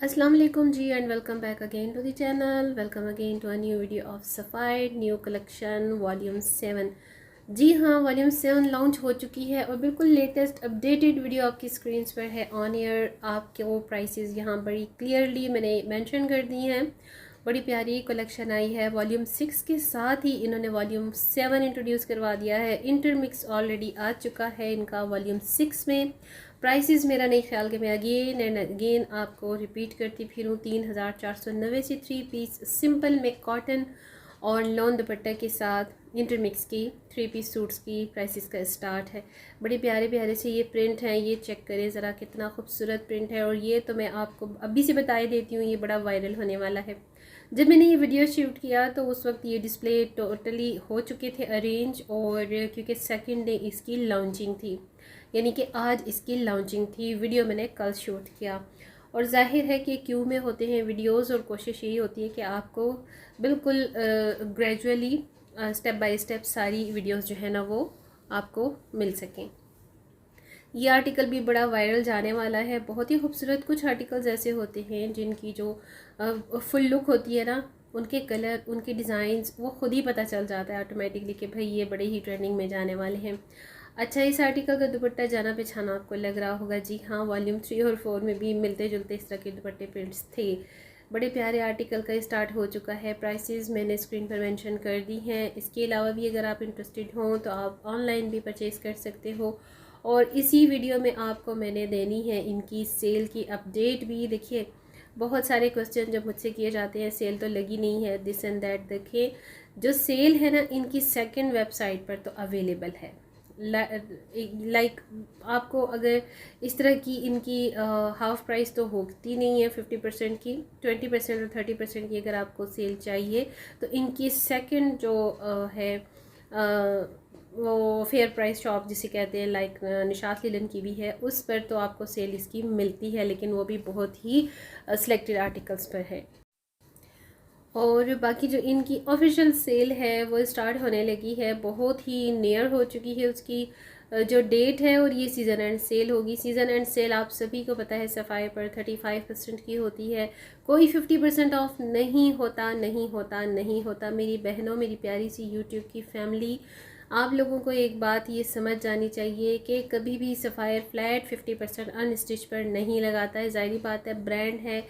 अस्सलाम वालेकुम जी and welcome back again to the channel. Welcome again to a new video of Sapphire new collection volume 7। जी हाँ, volume 7 launch हो चुकी है और बिल्कुल लेटेस्ट अपडेटेड वीडियो आपकी स्क्रीन पर है ऑन एयर। आपके वो प्राइसेस यहाँ बड़ी क्लियरली मैंने मेंशन कर दी हैं। बड़ी प्यारी कलेक्शन आई है। वॉल्यूम 6 के साथ ही इन्होंने वॉल्यूम 7 इंट्रोड्यूस करवा दिया है। इंटरमिक्स ऑलरेडी आ चुका है इनका वॉल्यूम 6 में। प्राइसेस मेरा नहीं ख्याल कि मैं अगेन एंड अगेन आपको रिपीट करती फिरूँ। 3490 से 3 पीस सिंपल में कॉटन और लॉन दुपट्टा के साथ इंटरमिक्स की 3 पीस सूट्स की प्राइसेस का स्टार्ट है। बड़े प्यारे प्यारे से ये प्रिंट हैं, ये चेक करें ज़रा कितना खूबसूरत प्रिंट है। और ये तो मैं आपको अभी से बता ही देती हूँ, ये बड़ा वायरल होने वाला है। जब मैंने ये वीडियो शूट किया तो उस वक्त ये डिस्प्ले टोटली हो चुके थे अरेंज, और क्योंकि सेकंड डे इसकी लॉन्चिंग थी, यानी कि आज इसकी लॉन्चिंग थी। वीडियो मैंने कल शूट किया और जाहिर है कि क्यों में होते हैं वीडियोस, और कोशिश यही होती है कि आपको बिल्कुल ग्रेजुअली स्टेप बाय स्टेप सारी वीडियोस जो है ना वो आपको मिल सकें। ये आर्टिकल भी बड़ा वायरल जाने वाला है, बहुत ही खूबसूरत। कुछ आर्टिकल्स ऐसे होते हैं जिनकी जो फुल लुक होती है ना, उनके कलर, उनके डिज़ाइंस वो खुद ही पता चल जाता है ऑटोमेटिकली कि भाई ये बड़े ही ट्रेंडिंग में जाने वाले हैं। अच्छा, इस आर्टिकल का दुपट्टा जाना पहचाना आपको लग रहा होगा। जी हाँ, वॉल्यूम 3 और 4 में भी मिलते जुलते इस तरह के दुपट्टे प्रिंट्स थे। बड़े प्यारे आर्टिकल का स्टार्ट हो चुका है। प्राइसेस मैंने स्क्रीन पर मेंशन कर दी हैं। इसके अलावा भी अगर आप इंटरेस्टेड हों तो आप ऑनलाइन भी परचेज़ कर सकते हो। और इसी वीडियो में आपको मैंने देनी है इनकी सेल की अपडेट भी। देखिए, बहुत सारे क्वेश्चन जब मुझसे किए जाते हैं सेल तो लगी नहीं है, दिस एंड दैट। देखिए, जो सेल है ना इनकी सेकंड वेबसाइट पर तो अवेलेबल है। लाइक आपको अगर इस तरह की इनकी हाफ प्राइस तो होती नहीं है, 50% की, 20% और 30% की अगर आपको सेल चाहिए तो इनकी सेकंड जो है वो फेयर प्राइस शॉप जिसे कहते हैं, लाइक निशात लीलन की भी है, उस पर तो आपको सेल इसकी मिलती है, लेकिन वो भी बहुत ही सिलेक्टेड आर्टिकल्स पर है। और बाकी जो इनकी ऑफिशियल सेल है वो स्टार्ट होने लगी है, बहुत ही नियर हो चुकी है उसकी जो डेट है। और ये सीज़न एंड सेल होगी। सीज़न एंड सेल आप सभी को पता है सफ़ायर पर 35% की होती है, कोई 50% ऑफ नहीं होता, नहीं होता, नहीं होता। मेरी बहनों, मेरी प्यारी सी यूट्यूब की फैमिली, आप लोगों को एक बात ये समझ जानी चाहिए कि कभी भी सफ़ायर फ्लैट 50% अनस्टिच पर नहीं लगाता है। ज़ाहिर बात है, ब्रांड है,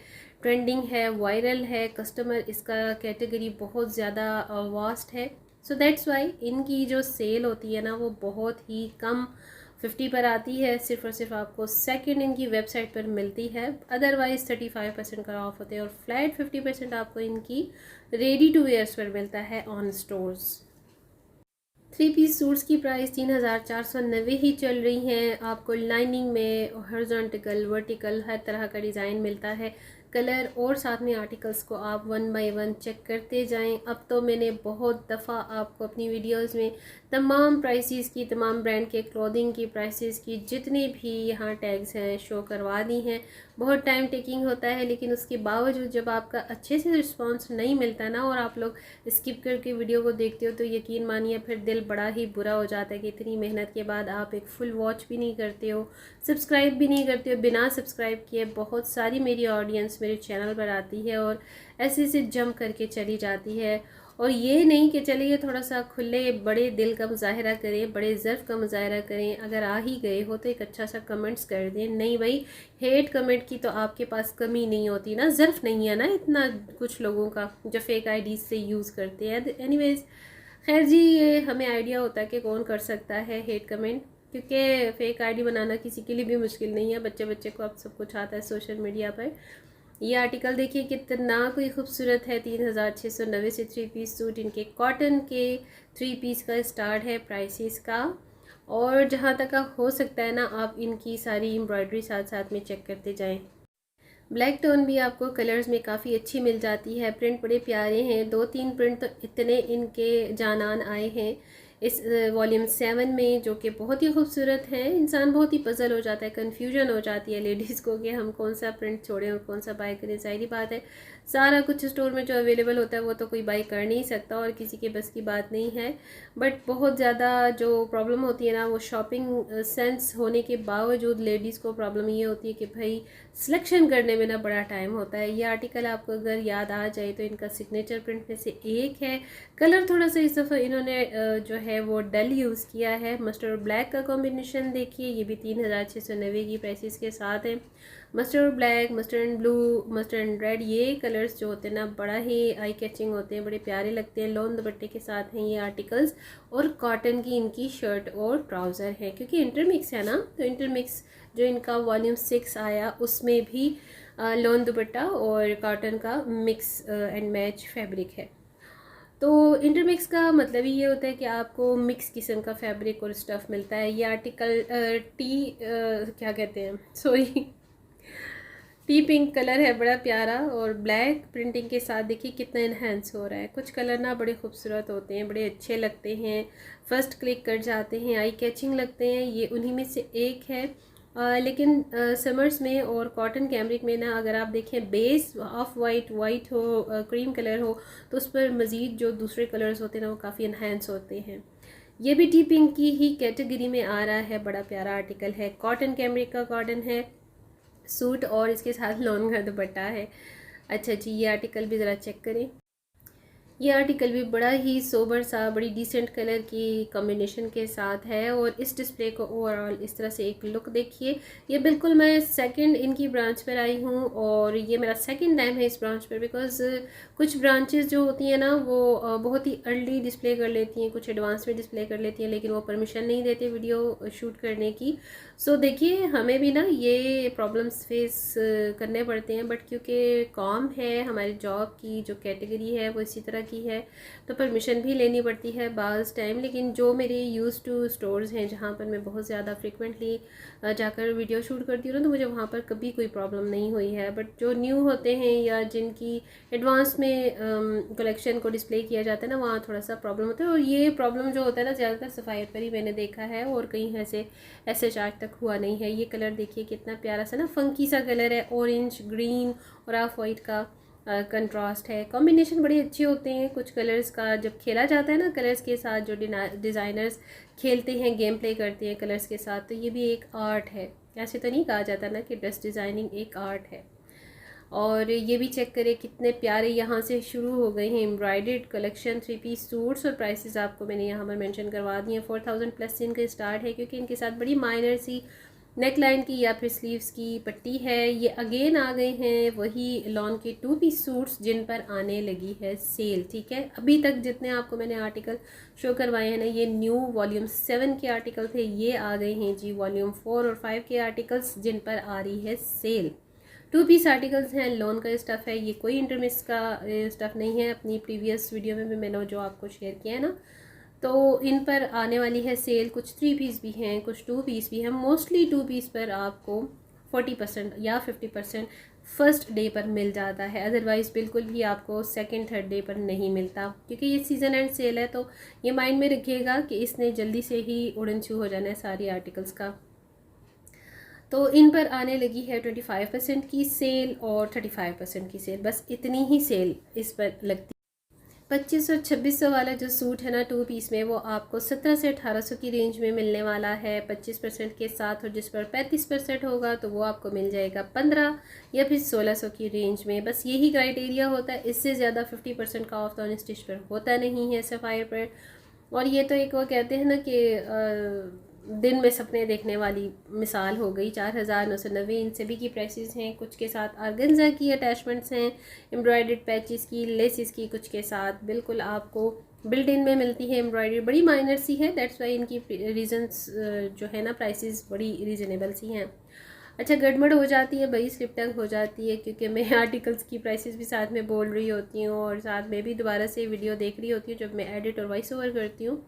ट्रेंडिंग है, वायरल है, कस्टमर इसका कैटेगरी बहुत ज़्यादा वास्ट है। सो दैट्स वाई इनकी जो सेल होती है ना वो बहुत ही कम 50 पर आती है। सिर्फ और सिर्फ आपको सेकंड इनकी वेबसाइट पर मिलती है, अदरवाइज़ 35% का ऑफ होते हैं। और फ्लैट 50% आपको इनकी रेडी टू वेयर्स पर मिलता है ऑन स्टोर्स। 3 पीस सूट्स की प्राइस 3490 ही चल रही हैं। आपको लाइनिंग में हॉरिजॉन्टल, वर्टिकल हर तरह का डिज़ाइन मिलता है। कलर और साथ में आर्टिकल्स को आप 1 बाय 1 चेक करते जाएं। अब तो मैंने बहुत दफ़ा आपको अपनी वीडियोस में तमाम प्राइसेस की, तमाम ब्रांड के क्लोथिंग की प्राइसेस की जितने भी यहाँ टैग्स हैं शो करवा दी हैं। बहुत टाइम टेकिंग होता है, लेकिन उसके बावजूद जब आपका अच्छे से रिस्पॉन्स नहीं मिलता ना और आप लोग स्किप करके वीडियो को देखते हो तो यकीन मानिए फिर दिल बड़ा ही बुरा हो जाता है कि इतनी मेहनत के बाद आप एक फुल वॉच भी नहीं करते हो, सब्सक्राइब भी नहीं करते हो। बिना सब्सक्राइब किए बहुत सारी मेरी ऑडियंस मेरे चैनल पर आती है और ऐसे ऐसे जंप करके चली जाती है। और ये नहीं कि चलिए थोड़ा सा खुले बड़े दिल का मुजाहरा करें, बड़े ज़र्फ़ का मुजाहरा करें। अगर आ ही गए हो तो एक अच्छा सा कमेंट्स कर दें। नहीं भाई, हेट कमेंट की तो आपके पास कमी नहीं होती ना, ज़र्फ़ नहीं है ना इतना कुछ लोगों का जो फेक आईडीज़ से यूज़ करते हैं। एनीवेज़, खैर जी, ये हमें आइडिया होता है कि कौन कर सकता है हेट कमेंट, क्योंकि फ़ेक आईडी बनाना किसी के लिए भी मुश्किल नहीं है। बच्चे बच्चे को अब सब कुछ आता है सोशल मीडिया पर। ये आर्टिकल देखिए कितना कोई खूबसूरत है। 3690 से 3 पीस सूट इनके कॉटन के 3 पीस का स्टार्ट है प्राइसेस का। और जहाँ तक हो सकता है ना, आप इनकी सारी एम्ब्रॉयडरी साथ साथ में चेक करते जाएं। ब्लैक टोन भी आपको कलर्स में काफ़ी अच्छी मिल जाती है। प्रिंट बड़े प्यारे हैं, 2-3 प्रिंट तो इतने इनके जानान आए हैं। इस वॉल्यूम 7 में, जो कि बहुत ही खूबसूरत है। इंसान बहुत ही पजल हो जाता है, कन्फ्यूजन हो जाती है लेडीज़ को कि हम कौन सा प्रिंट छोड़ें और कौन सा बाय करें। ज़ाहिर बात है सारा कुछ स्टोर में जो अवेलेबल होता है वो तो कोई बाय कर नहीं सकता और किसी के बस की बात नहीं है। बट बहुत ज़्यादा जो प्रॉब्लम होती है ना, वो शॉपिंग सेंस होने के बावजूद लेडीज़ को प्रॉब्लम ये होती है कि भाई सिलेक्शन करने में ना बड़ा टाइम होता है। ये आर्टिकल आपको अगर याद आ जाए तो इनका सिग्नेचर प्रिंट में से एक है। कलर थोड़ा सा इस दफ़ा इन्होंने जो है वो डल यूज़ किया है। मस्टर्ड और ब्लैक का कॉम्बिनेशन देखिए, ये भी 3690 की प्राइसेस के साथ है। मस्टर्ड और black, mustard and blue, mustard and red, ये कलर्स जो होते हैं ना बड़ा ही आई कैचिंग होते हैं, बड़े प्यारे लगते हैं। लॉन दुपट्टे के साथ हैं ये आर्टिकल्स और कॉटन की इनकी शर्ट और ट्राउज़र है। क्योंकि इंटरमिक्स है ना, तो इंटरमिक्स जो इनका वॉल्यूम 6 आया उसमें भी लॉन दुपट्टा और कॉटन का मिक्स एंड मैच फैब्रिक है। तो इंटरमिक्स का मतलब ही ये होता है कि आपको मिक्स किस्म का फैब्रिक और स्टफ़ मिलता है। ये आर्टिकल क्या कहते हैं, सॉरी, टी पिंक कलर है, बड़ा प्यारा, और ब्लैक प्रिंटिंग के साथ देखिए कितना इन्हेंस हो रहा है। कुछ कलर ना बड़े खूबसूरत होते हैं, बड़े अच्छे लगते हैं, फर्स्ट क्लिक कर जाते हैं, आई कैचिंग लगते हैं। ये उन्हीं में से एक है। लेकिन समर्स में और कॉटन कैमरिक में ना अगर आप देखें बेस ऑफ वाइट वाइट हो, क्रीम कलर हो, तो उस पर मज़ीद जो दूसरे कलर्स होते हैं ना वो काफ़ी इन्हेंस होते हैं। ये भी टी पिंक की ही कैटेगरी में आ रहा है। बड़ा प्यारा आर्टिकल है, कॉटन कैमरिक का कॉटन है सूट और इसके साथ लॉन का दुपट्टा है। अच्छा जी, ये आर्टिकल भी ज़रा चेक करें। ये आर्टिकल भी बड़ा ही सोबर सा, बड़ी डिसेंट कलर की कॉम्बिनेशन के साथ है और इस डिस्प्ले को ओवरऑल इस तरह से एक लुक देखिए। ये बिल्कुल मैं सेकंड इनकी ब्रांच पर आई हूँ और ये मेरा सेकंड टाइम है इस ब्रांच पर, बिकॉज़ कुछ ब्रांचेस जो होती हैं ना वो बहुत ही अर्ली डिस्प्ले कर लेती हैं, कुछ एडवांस में डिस्प्ले कर लेती हैं, लेकिन वो परमिशन नहीं देते वीडियो शूट करने की। सो देखिए हमें भी ना ये प्रॉब्लम्स फेस करने पड़ते हैं, बट क्योंकि कॉम है, हमारी जॉब की जो कैटेगरी है वो इसी तरह की है, तो परमिशन भी लेनी पड़ती है बाज़ टाइम। लेकिन जो मेरे यूज़ टू स्टोर्स हैं जहाँ पर मैं बहुत ज़्यादा फ्रिक्वेंटली जाकर वीडियो शूट करती हूँ ना, तो मुझे वहाँ पर कभी कोई प्रॉब्लम नहीं हुई है। बट जो न्यू होते हैं या जिनकी एडवांस में कलेक्शन को डिस्प्ले किया जाता है ना, वहाँ थोड़ा सा प्रॉब्लम होता है। और ये प्रॉब्लम जो होता है ना ज़्यादातर सफ़ायर पर ही मैंने देखा है और कहीं ऐसे चार्ज तक हुआ नहीं है। ये कलर देखिए कितना प्यारा सा ना फंकी सा कलर है, ऑरेंज ग्रीन और ऑफ वाइट का कंट्रास्ट है। कॉम्बिनेशन बड़े अच्छे होते हैं कुछ कलर्स का, जब खेला जाता है ना कलर्स के साथ, जो डिज़ाइनर्स खेलते हैं, गेम प्ले करते हैं कलर्स के साथ, तो ये भी एक आर्ट है। ऐसे तो नहीं कहा जाता ना कि ड्रेस डिज़ाइनिंग एक आर्ट है। और ये भी चेक करें कितने प्यारे यहाँ से शुरू हो गए हैं एम्ब्रॉयडर्ड कलेक्शन, 3 पीस सूट्स, और प्राइसेस आपको मैंने यहाँ पर मेंशन करवा दी हैं। 4000 प्लस से इनका स्टार्ट है, क्योंकि इनके साथ बड़ी माइनर सी नेक लाइन की या फिर स्लीव्स की पट्टी है। ये अगेन आ गए हैं वही लॉन के 2 पीस सूट्स जिन पर आने लगी है सेल। ठीक है, अभी तक जितने आपको मैंने आर्टिकल शो करवाए हैं ना, ये न्यू वॉल्यूम 7 के आर्टिकल थे, ये आ गए हैं जी वॉल्यूम 4 और 5 के आर्टिकल्स जिन पर आ रही है सेल। 2 पीस आर्टिकल्स हैं, लॉन का स्टफ़ है, ये कोई इंटरमिक्स का स्टफ़ नहीं है। अपनी प्रीवियस वीडियो में भी मैंने जो आपको शेयर किया है ना, तो इन पर आने वाली है सेल। कुछ 3 पीस भी हैं, कुछ 2 पीस भी हैं। मोस्टली 2 पीस पर आपको 40% या 50% फर्स्ट डे पर मिल जाता है, अदरवाइज़ बिल्कुल भी आपको सेकंड थर्ड डे पर नहीं मिलता, क्योंकि ये सीज़न एंड सेल है। तो ये माइंड में रखिएगा कि इसने जल्दी से ही उड़न छू हो जाना है सारी आर्टिकल्स का। तो इन पर आने लगी है 25% की सेल और 35% की सेल, बस इतनी ही सेल इस पर लगती है। 2500-2600 वाला जो सूट है ना 2 पीस में, वो आपको 17 से 1800 की रेंज में मिलने वाला है 25% के साथ, और जिस पर 35% होगा तो वो आपको मिल जाएगा 15 या फिर 1600 की रेंज में। बस यही क्राइटेरिया होता है, इससे ज़्यादा 50% का ऑफ ऑन स्टिच पर होता नहीं है सफ़ायर पर। और ये तो एक वो कहते हैं ना कि दिन में सपने देखने वाली मिसाल हो गई। 4990 इन सभी की प्राइसेस हैं। कुछ के साथ आर्गेन्जा की अटैचमेंट्स हैं, एम्ब्रॉयडर्ड पैचेस की, लेसेस की, कुछ के साथ बिल्कुल आपको बिल्ट इन में मिलती है एम्ब्रॉयडरी, बड़ी माइनर सी है। दैट्स वाई इनकी रीजंस जो है ना प्राइसेस बड़ी रीज़नेबल सी हैं। अच्छा, गड़बड़ हो जाती है भाई, स्लिप टंग हो जाती है, क्योंकि मैं आर्टिकल्स की प्राइसेस भी साथ में बोल रही होती हूँ और साथ में भी दोबारा से वीडियो देख रही होती हूँ जब मैं एडिट और वॉइस ओवर करती हूँ।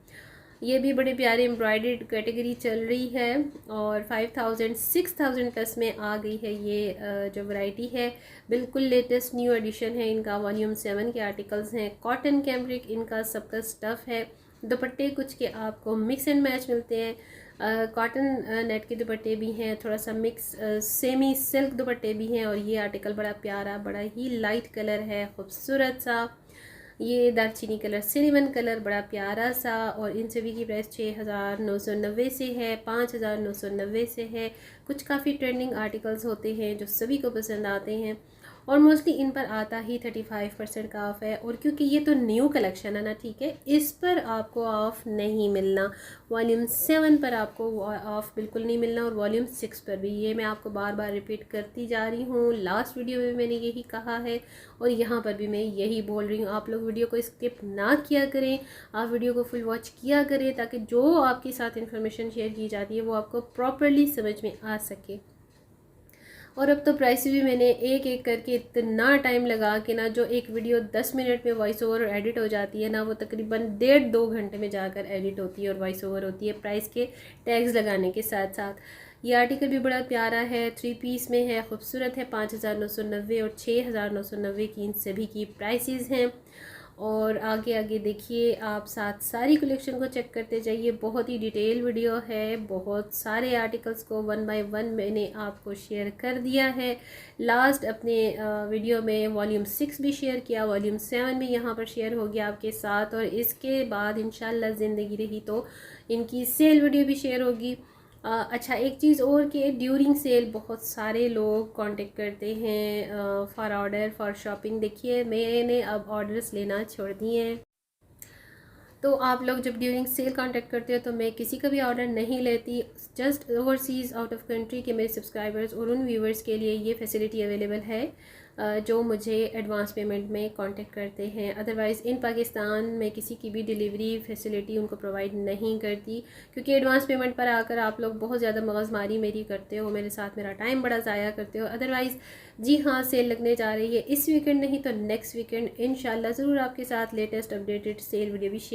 ये भी बड़े प्यारे एम्ब्रॉयडर्ड कैटेगरी चल रही है और 5000-6000 प्लस में आ गई है ये जो वैरायटी है। बिल्कुल लेटेस्ट न्यू एडिशन है इनका, वॉल्यूम 7 के आर्टिकल्स हैं। कॉटन कैम्ब्रिक इनका सबका स्टफ़ है। दुपट्टे कुछ के आपको मिक्स एंड मैच मिलते हैं, कॉटन नेट के दुपट्टे भी हैं, थोड़ा सा मिक्स सेमी सिल्क दुपट्टे भी हैं। और ये आर्टिकल बड़ा प्यारा, बड़ा ही लाइट कलर है, खूबसूरत सा, ये दारचीनी कलर, सिनेमन कलर, बड़ा प्यारा सा। और इन सभी की प्राइस 6,990 से है, 5,990 से है। कुछ काफ़ी ट्रेंडिंग आर्टिकल्स होते हैं जो सभी को पसंद आते हैं, और मोस्टली इन पर आता ही 35% का ऑफ़ है। और क्योंकि ये तो न्यू कलेक्शन है ना, ठीक है, इस पर आपको ऑफ़ नहीं मिलना। वॉल्यूम 7 पर आपको ऑफ़ बिल्कुल नहीं मिलना, और वॉल्यूम 6 पर भी। ये मैं आपको बार बार रिपीट करती जा रही हूँ, लास्ट वीडियो में मैंने यही कहा है और यहाँ पर भी मैं यही बोल रही हूँ। आप लोग वीडियो को स्किप ना किया करें, आप वीडियो को फुल वॉच किया करें, ताकि जो आपके साथ इन्फॉर्मेशन शेयर की जाती है वो आपको प्रॉपरली समझ में आ सके। और अब तो प्राइस भी मैंने एक एक करके इतना टाइम लगा के ना, जो एक वीडियो 10 मिनट में वॉइस ओवर और एडिट हो जाती है ना, वो तकरीबन 1.5-2 घंटे में जाकर एडिट होती है और वॉइस ओवर होती है, प्राइस के टैग्स लगाने के साथ साथ। ये आर्टिकल भी बड़ा प्यारा है, 3 पीस में है, खूबसूरत है, 5,990 और 6,990 की इन सभी की प्राइसेस हैं। और आगे आगे देखिए, आप साथ सारी कलेक्शन को चेक करते जाइए। बहुत ही डिटेल वीडियो है, बहुत सारे आर्टिकल्स को 1 बाय 1 मैंने आपको शेयर कर दिया है। लास्ट अपने वीडियो में वॉल्यूम 6 भी शेयर किया, वॉल्यूम 7 भी यहाँ पर शेयर हो गया आपके साथ। और इसके बाद इंशाल्लाह ज़िंदगी रही तो इनकी सेल वीडियो भी शेयर होगी। अच्छा, एक चीज़ और कि ड्यूरिंग सेल बहुत सारे लोग कांटेक्ट करते हैं फॉर ऑर्डर, फॉर शॉपिंग। देखिए, मैंने अब ऑर्डर्स लेना छोड़ दिए हैं, तो आप लोग जब ड्यूरिंग सेल कांटेक्ट करते हो तो मैं किसी का भी ऑर्डर नहीं लेती। Just overseas out of country के मेरे सब्सक्राइबर्स और उन व्यूवर्स के लिए ये फैसिलिटी अवेलेबल है जो मुझे एडवांस पेमेंट में कांटेक्ट करते हैं। अदरवाइज़ इन पाकिस्तान में किसी की भी डिलीवरी फैसिलिटी उनको प्रोवाइड नहीं करती, क्योंकि एडवांस पेमेंट पर आकर आप लोग बहुत ज़्यादा मगज़मारी मेरी करते हो, मेरे साथ मेरा टाइम बड़ा ज़ाया करते हो। अदरवाइज़ जी हाँ, सेल लगने जा रही है इस वीकेंड, नहीं तो नेक्स्ट वीकेंड इंशाल्लाह ज़रूर आपके साथ लेटेस्ट अपडेटेड सेल वीडियो भी शेयर